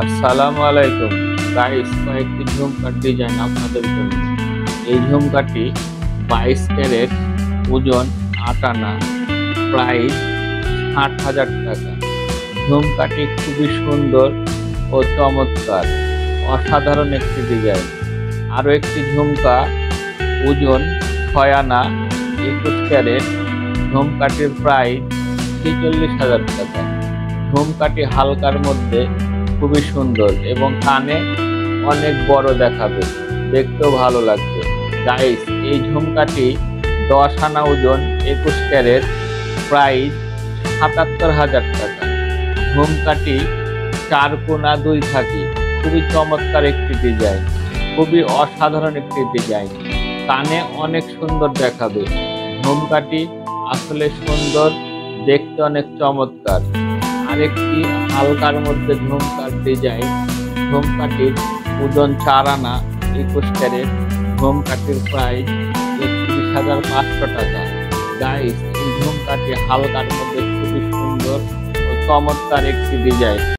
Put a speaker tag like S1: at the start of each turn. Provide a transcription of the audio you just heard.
S1: আসসালামু আলাইকুম গাইস, কয়েকটি ঝুমকার ডিজাইন আপনাদের জন্য। এই ঝুমকাটি 22 ক্যারেট, ওজন 8 আনা, প্রাইস 60,000 টাকা। ঝুমকাটি খুবই সুন্দর ও চমৎকার, অসাধারণ একটি ডিজাইন। আরও একটি ঝুমকা, ওজন 6 আনা, 21 ক্যারেট, ঝুমকাটির প্রাইস 46,000 টাকা। ঝুমকাটি হালকার মধ্যে খুবই সুন্দর এবং কানে অনেক বড় দেখাবে, দেখতেও ভালো লাগবে। গাইস, এই ঝুমকাটি 10 আনা, ওজন 21 ক্যারেট, প্রাইস 77,000 টাকা। ঝুমকাটি 4 কোনা 2 থাকি, খুবই চমৎকার একটি ডিজাইন, খুবই অসাধারণ একটি ডিজাইন, কানে অনেক সুন্দর দেখাবে। ঝুমকাটি আসলে সুন্দর, দেখতে অনেক চমৎকার। আরেকটি হালকার মধ্যে ঝুমকার ডিজাইন। ঝুমকাটির ওজন 4 আনা, 21 ক্যারেট, ঝুমকাটির প্রাইস 31,500 টাকা। গাইস, এই ঝুমকাটি হালকার মধ্যে খুবই সুন্দর ও চমৎকার একটি ডিজাইন।